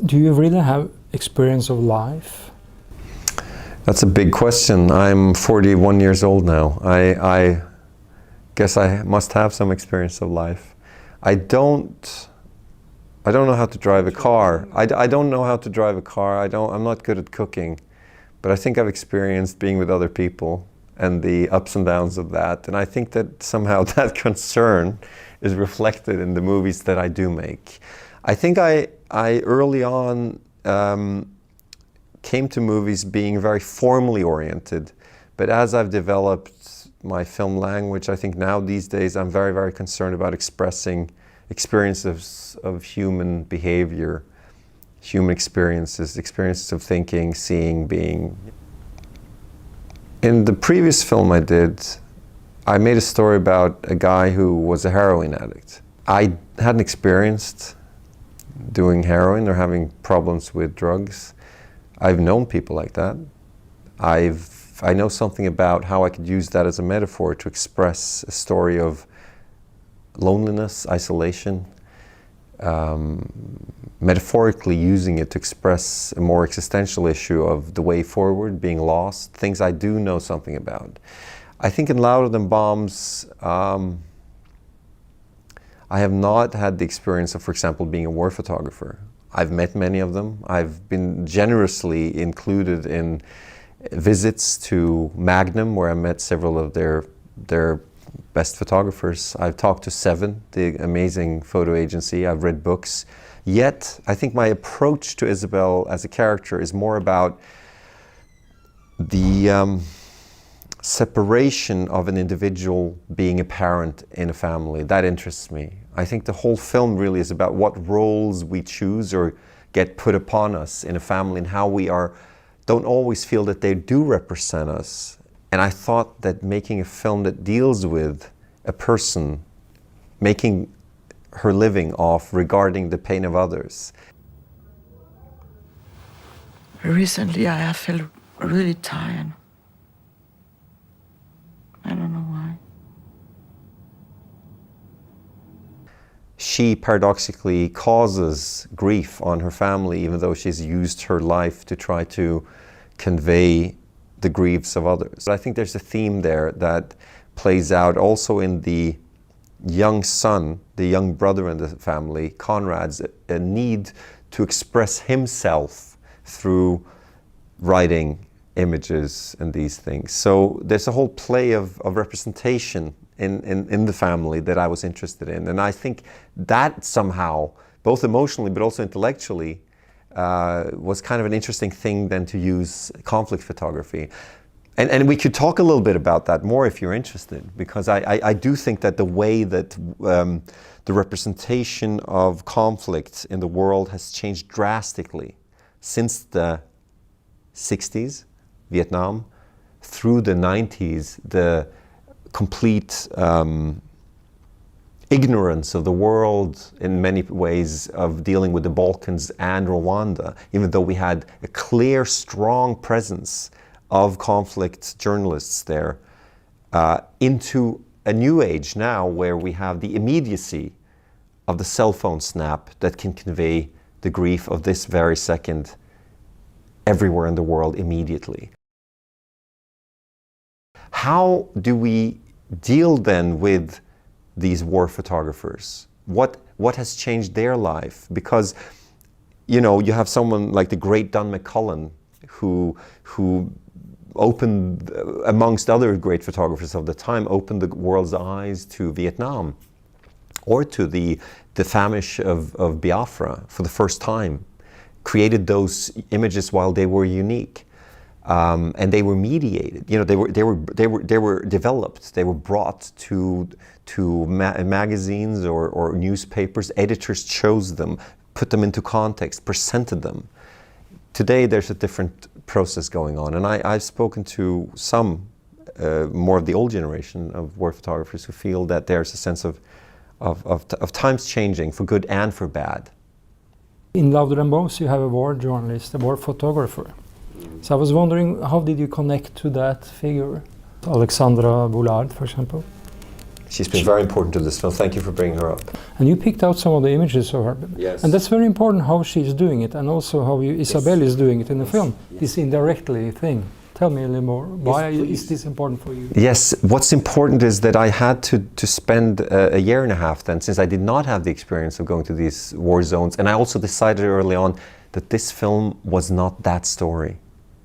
Do you really have experience of life? That's a big question. I'm 41 years old now. I guess I must have some experience of life. I don't know how to drive a car. I don't know how to drive a car. I'm not good at cooking, but I think I've experienced being with other people and the ups and downs of that. And I think that somehow that concern is reflected in the movies that I do make. I think I early on came to movies being very formally oriented, but as I've developed my film language, I think now these days I'm very, very concerned about expressing experiences of human behavior, human experiences of thinking, seeing, being. In the previous film I did, I made a story about a guy who was a heroin addict. I hadn't experienced doing heroin or having problems with drugs. I've known people like that. I know something about how I could use that as a metaphor to express a story of loneliness, isolation, metaphorically using it to express a more existential issue of the way forward, being lost, things I do know something about. I think in Louder Than Bombs, I have not had the experience of, for example, being a war photographer. I've met many of them. I've been generously included in visits to Magnum, where I met several of their best photographers. I've talked to Seven, the amazing photo agency. I've read books. Yet, I think my approach to Isabel as a character is more about the separation of an individual being a parent in a family. That interests me. I think the whole film really is about what roles we choose or get put upon us in a family and how we don't always feel that they do represent us. And I thought that making a film that deals with a person making her living off regarding the pain of others. Recently I have felt really tired. I don't know why. She paradoxically causes grief on her family, even though she's used her life to try to convey the griefs of others. I think there's a theme there that plays out also in the young son, the young brother in the family, Conrad's a need to express himself through writing, images, and these things. So there's a whole play of representation in the family that I was interested in. And I think that somehow, both emotionally but also intellectually, was kind of an interesting thing then to use conflict photography. And we could talk a little bit about that more if you're interested, because I do think that the way that the representation of conflict in the world has changed drastically since the 60s, Vietnam, through the 90s, the complete ignorance of the world in many ways of dealing with the Balkans and Rwanda, even though we had a clear, strong presence of conflict journalists there, into a new age now where we have the immediacy of the cell phone snap that can convey the grief of this very second everywhere in the world immediately. How do we deal then with these war photographers? What has changed their life? Because, you know, you have someone like the great Don McCullin who opened, amongst other great photographers of the time, opened the world's eyes to Vietnam or to the famish of Biafra for the first time, created those images while they were unique. And they were mediated. You know, they were developed. They were brought to magazines or newspapers. Editors chose them, put them into context, presented them. Today, there's a different process going on, and I've spoken to some more of the old generation of war photographers who feel that there's a sense of times changing for good and for bad. In Louder Than Bombs, you have a war journalist, a war photographer. So I was wondering, how did you connect to that figure? Alexandra Boulard, for example. She's been very important to this film. Thank you for bringing her up. And you picked out some of the images of her. Yes. And that's very important how she's doing it, and also how Isabelle is doing it in the film. This indirectly thing. Tell me a little more. Why is this important for you? Yes, what's important is that I had to spend a year and a half then, since I did not have the experience of going to these war zones. And I also decided early on that this film was not that story.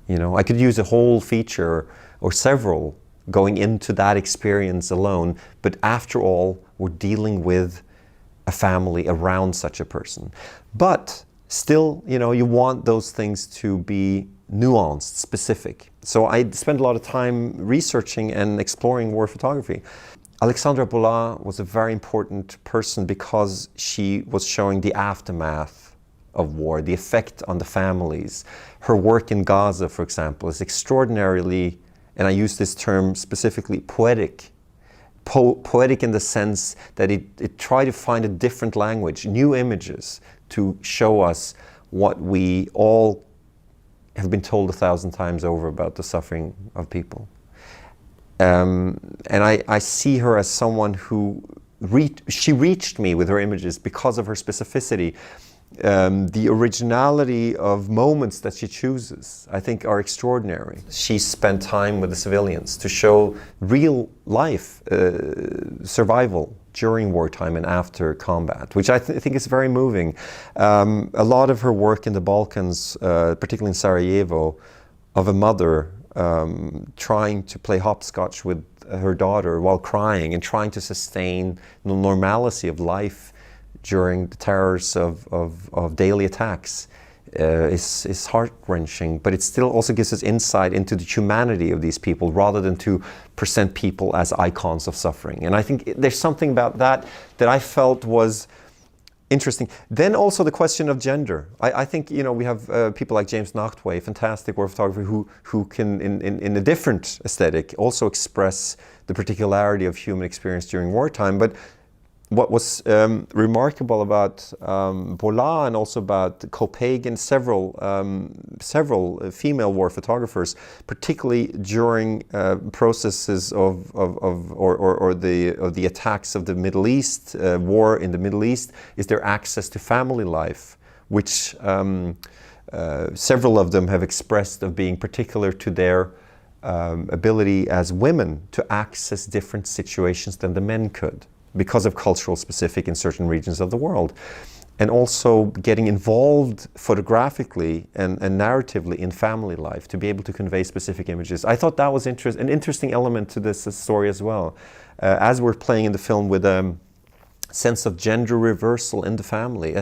You know, I could use a whole feature or several going into that experience alone, but after all, we're dealing with a family around such a person. But still, you know, you want those things to be nuanced, specific. So I spent a lot of time researching and exploring war photography. Alexandra Bola was a very important person because she was showing the aftermath of war, the effect on the families. Her work in Gaza, for example, is extraordinarily, and I use this term specifically, poetic. Poetic in the sense that it tried to find a different language, new images to show us what we all have been told 1,000 times over about the suffering of people. And I see her as someone who she reached me with her images because of her specificity. The originality of moments that she chooses, I think, are extraordinary. She spent time with the civilians to show real life survival during wartime and after combat, which I think is very moving. A lot of her work in the Balkans, particularly in Sarajevo, of a mother trying to play hopscotch with her daughter while crying and trying to sustain the normalcy of life during the terrors of daily attacks is heart-wrenching, but it still also gives us insight into the humanity of these people rather than to present people as icons of suffering. And I think there's something about that that I felt was interesting. Then also the question of gender. I think, you know, we have people like James Nachtwey, fantastic war photographer, who can, in a different aesthetic, also express the particularity of human experience during wartime. But what was remarkable about Bola and also about Copagan, several female war photographers, particularly during processes of the attacks of the Middle East, war in the Middle East, is their access to family life, which several of them have expressed of being particular to their ability as women to access different situations than the men could, because of cultural specific in certain regions of the world. And also getting involved photographically and narratively in family life to be able to convey specific images. I thought that was an interesting element to this story as well. As we're playing in the film with a sense of gender reversal in the family.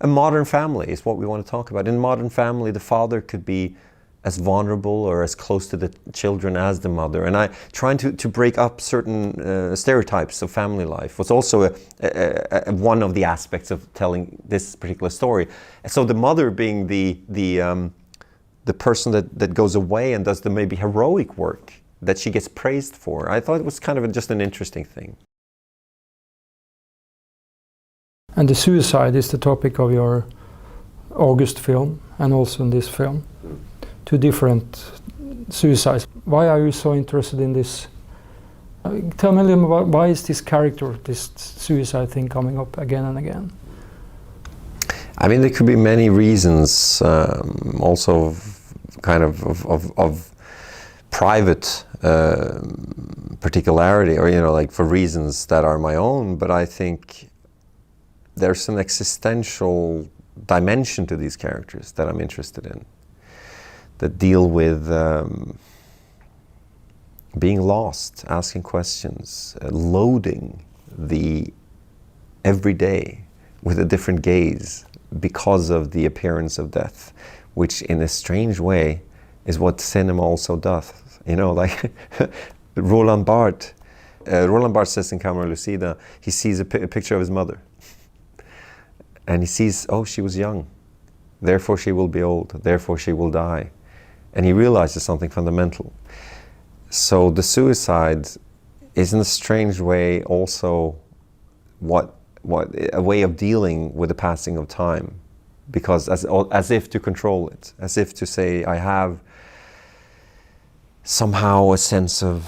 A modern family is what we want to talk about. In a modern family, the father could be as vulnerable or as close to the children as the mother. And trying to break up certain stereotypes of family life was also one of the aspects of telling this particular story. So the mother being the person that goes away and does the maybe heroic work that she gets praised for. I thought it was kind of just an interesting thing. And the suicide is the topic of your August film and also in this film. Two different suicides. Why are you so interested in this? Tell me a little about why is this character, this suicide thing coming up again and again? I mean, there could be many reasons, also kind of private particularity, or, you know, like for reasons that are my own, but I think there's an existential dimension to these characters that I'm interested in, that deal with being lost, asking questions, loading the everyday with a different gaze because of the appearance of death, which in a strange way is what cinema also does. You know, like Roland Barthes says in Camera Lucida, he sees a picture of his mother. And he sees, oh, she was young, therefore she will be old, therefore she will die. And he realizes something fundamental. So the suicide is in a strange way also what a way of dealing with the passing of time. Because as if to control it, as if to say, I have somehow a sense of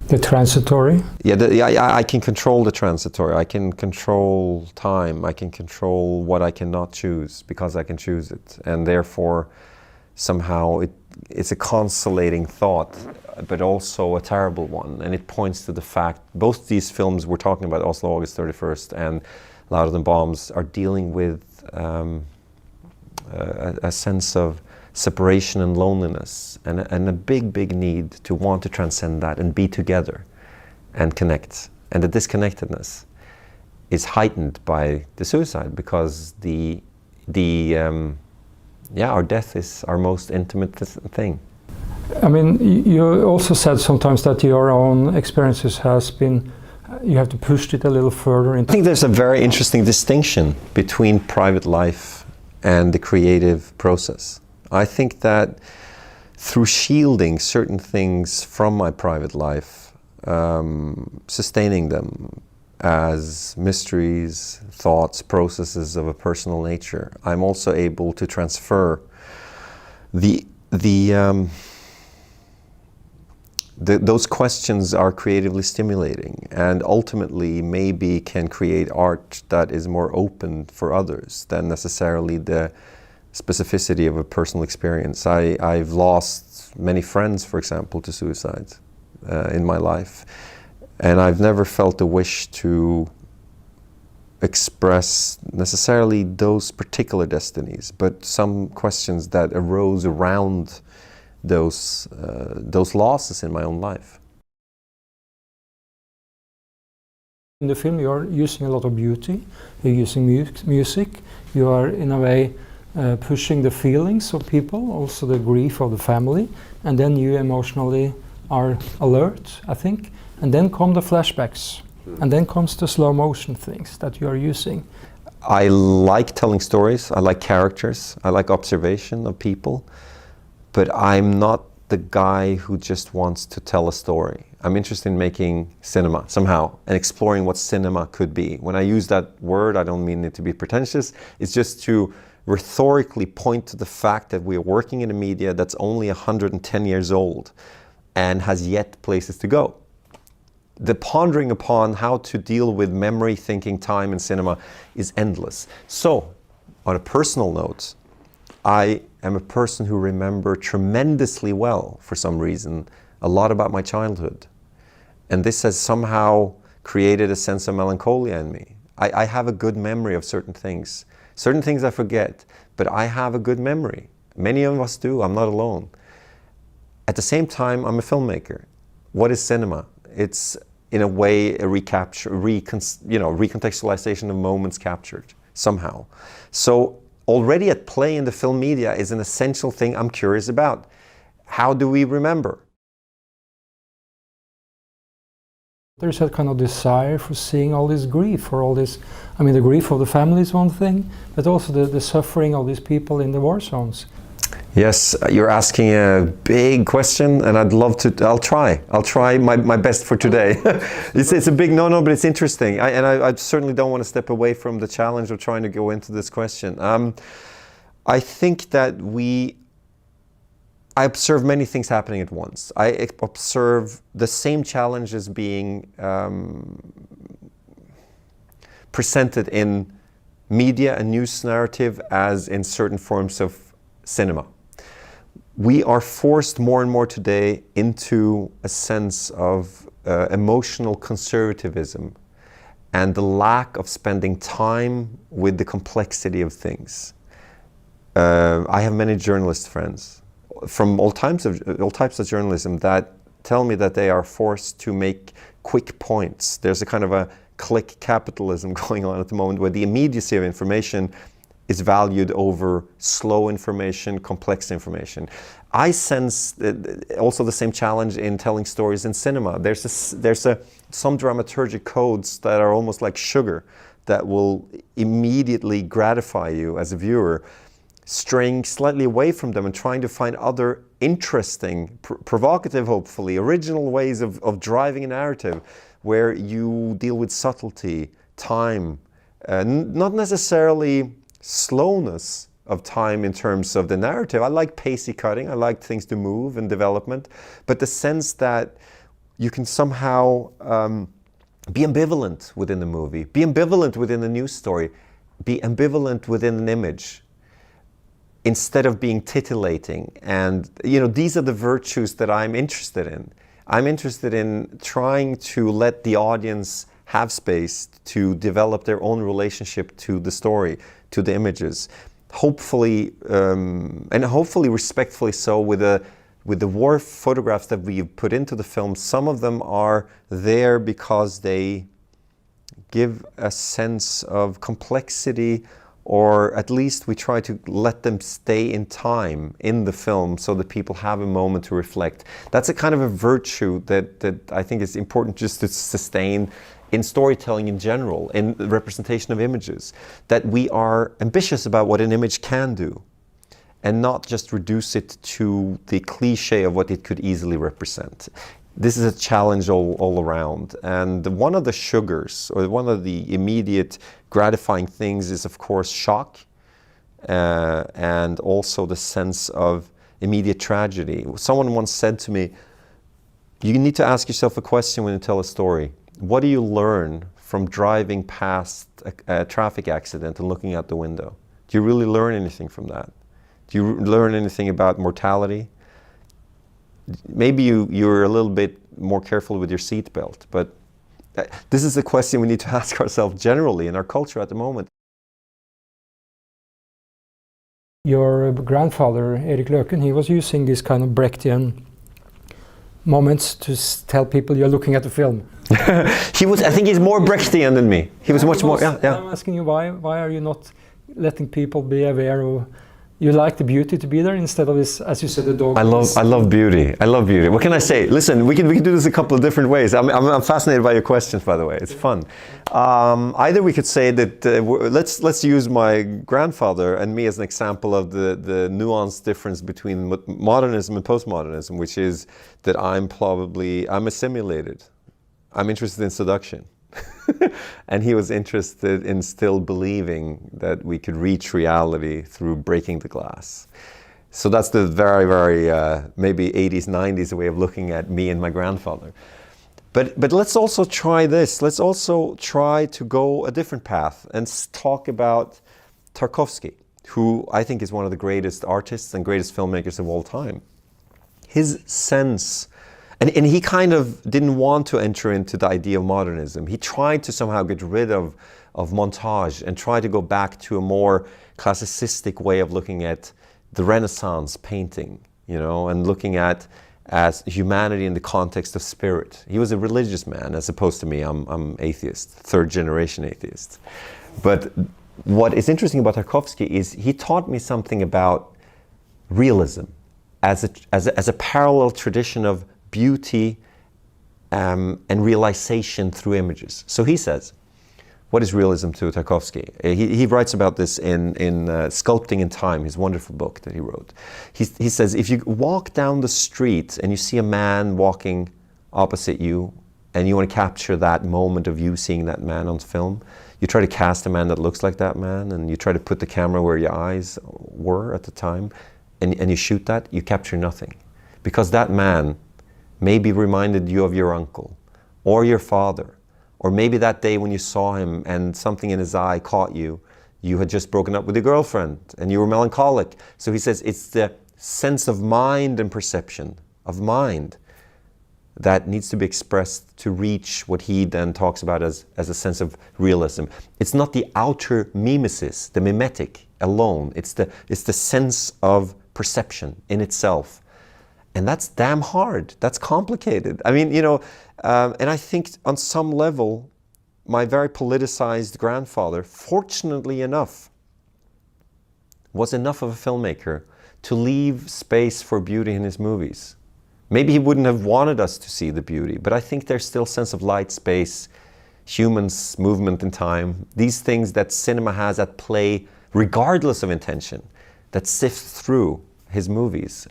The transitory? Yeah, I can control the transitory. I can control time. I can control what I cannot choose because I can choose it. And therefore, somehow it's a consolating thought, but also a terrible one. And it points to the fact, both these films we're talking about, Oslo, August 31st, and Louder Than Bombs, are dealing with a sense of separation and loneliness, and a big need to want to transcend that and be together and connect. And the disconnectedness is heightened by the suicide because our death is our most intimate thing. I mean, you also said sometimes that your own experiences has been, you have to push it a little further. I think there's a very interesting distinction between private life and the creative process. I think that through shielding certain things from my private life, sustaining them as mysteries, thoughts, processes of a personal nature, I'm also able to transfer those questions are creatively stimulating and ultimately maybe can create art that is more open for others than necessarily the specificity of a personal experience. I've lost many friends, for example, to suicide in my life, and I've never felt a wish to express necessarily those particular destinies, but some questions that arose around those losses in my own life. In the film you are using a lot of beauty, you're using music, you are in a way pushing the feelings of people, also the grief of the family, and then you emotionally are alert, I think, and then come the flashbacks, and then comes the slow motion things that you are using. I like telling stories, I like characters, I like observation of people, but I'm not the guy who just wants to tell a story. I'm interested in making cinema somehow and exploring what cinema could be. When I use that word, I don't mean it to be pretentious, it's just to rhetorically point to the fact that we are working in a media that's only 110 years old and has yet places to go. The pondering upon how to deal with memory, thinking, time in cinema is endless. So, on a personal note, I am a person who remember tremendously well, for some reason, a lot about my childhood. And this has somehow created a sense of melancholia in me. I have a good memory of certain things. Certain things I forget, but I have a good memory. Many of us do, I'm not alone. At the same time, I'm a filmmaker. What is cinema? It's, in a way, a recontextualization of moments captured, somehow. So, already at play in the film media is an essential thing I'm curious about. How do we remember? There's a kind of desire for seeing all this grief, for all this, I mean the grief of the family is one thing, but also the suffering of these people in the war zones. Yes, you're asking a big question, and I'd love to, I'll try my best for today. It's a big no, but it's interesting. I certainly don't want to step away from the challenge of trying to go into this question. I think that I observe many things happening at once. I observe the same challenges being presented in media and news narrative as in certain forms of cinema. We are forced more and more today into a sense of emotional conservatism and the lack of spending time with the complexity of things. I have many journalist friends from all types of journalism that tell me that they are forced to make quick points. There's a kind of a click capitalism going on at the moment where the immediacy of information is valued over slow information, complex information. I sense also the same challenge in telling stories in cinema. There's some dramaturgic codes that are almost like sugar that will immediately gratify you as a viewer, straying slightly away from them and trying to find other interesting, provocative, hopefully, original ways of driving a narrative where you deal with subtlety, time, not necessarily slowness of time in terms of the narrative. I like pacey cutting, I like things to move and development, but the sense that you can somehow be ambivalent within the movie, be ambivalent within the news story, be ambivalent within an image, instead of being titillating. And these are the virtues that I'm interested in. I'm interested in trying to let the audience have space to develop their own relationship to the story, to the images. Hopefully, and hopefully respectfully so, with the war photographs that we've put into the film. Some of them are there because they give a sense of complexity, or at least we try to let them stay in time in the film so that people have a moment to reflect. That's a kind of a virtue that I think is important just to sustain in storytelling in general, in the representation of images, that we are ambitious about what an image can do and not just reduce it to the cliche of what it could easily represent. This is a challenge all around. And one of the sugars, or one of the immediate gratifying things, is of course shock, and also the sense of immediate tragedy. Someone once said to me, you need to ask yourself a question when you tell a story. What do you learn from driving past a traffic accident and looking out the window? Do you really learn anything from that? Do you learn anything about mortality? Maybe you're a little bit more careful with your seatbelt, but this is a question we need to ask ourselves generally in our culture at the moment. Your grandfather, Erik Løken, he was using this kind of Brechtian moments to tell people you're looking at the film. I think he's more Brechtian than me. He was much more, yeah. I'm asking you, why are you not letting people be aware of, you like the beauty to be there instead of this, as you said, the dog. I love beauty. I love beauty. What can I say? Listen, we can do this a couple of different ways. I'm fascinated by your questions, by the way. It's fun. Either we could say that let's use my grandfather and me as an example of the nuanced difference between modernism and postmodernism, which is that I'm assimilated. I'm interested in seduction. And he was interested in still believing that we could reach reality through breaking the glass. So that's the very, very maybe 80s, 90s way of looking at me and my grandfather. But let's also try this. Let's also try to go a different path and talk about Tarkovsky, who I think is one of the greatest artists and greatest filmmakers of all time. His sense, and he kind of didn't want to enter into the idea of modernism. He tried to somehow get rid of montage and try to go back to a more classicistic way of looking at the Renaissance painting, and looking at as humanity in the context of spirit. He was a religious man, as opposed to me. I'm atheist, third generation atheist. But what is interesting about Tarkovsky is he taught me something about realism as a parallel tradition of beauty and realization through images. So he says, what is realism to Tarkovsky? He writes about this in Sculpting in Time, his wonderful book that he wrote. He says, if you walk down the street and you see a man walking opposite you, and you want to capture that moment of you seeing that man on film, you try to cast a man that looks like that man, and you try to put the camera where your eyes were at the time, and you shoot that, you capture nothing. Because that man maybe reminded you of your uncle, or your father, or maybe that day when you saw him and something in his eye caught you, you had just broken up with your girlfriend and you were melancholic. So he says it's the sense of mind and perception of mind that needs to be expressed to reach what he then talks about as a sense of realism. It's not the outer mimesis, the mimetic alone. It's the sense of perception in itself. And that's damn hard. That's complicated. I mean, and I think on some level, my very politicized grandfather, fortunately enough, was enough of a filmmaker to leave space for beauty in his movies. Maybe he wouldn't have wanted us to see the beauty, but I think there's still a sense of light, space, humans, movement in time, these things that cinema has at play, regardless of intention, that sift through his movies.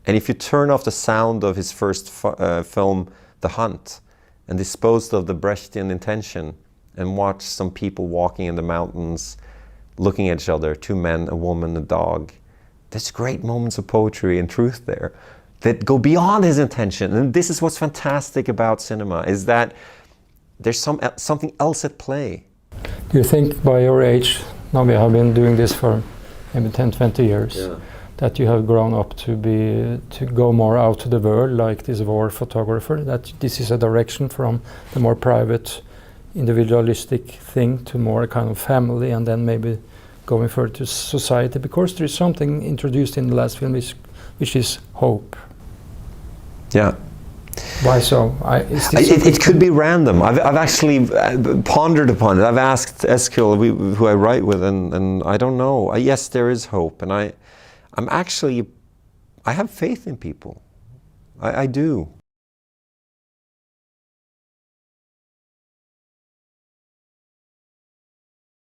And if you turn off the sound of his first film, The Hunt, and disposed of the Brechtian intention, and watch some people walking in the mountains, looking at each other, two men, a woman, a dog, there's great moments of poetry and truth there that go beyond his intention. And this is what's fantastic about cinema, is that there's something else at play. Do you think by your age, now we have been doing this for maybe 10, 20 years, that you have grown up to go more out to the world, like this war photographer, that this is a direction from the more private, individualistic thing to more kind of family, and then maybe going further to society? Because there is something introduced in the last film which is hope. Yeah. Why so? It could be random. I've actually pondered upon it. I've asked Eskil, who I write with, and I don't know. Yes, there is hope, and I have faith in people. I do.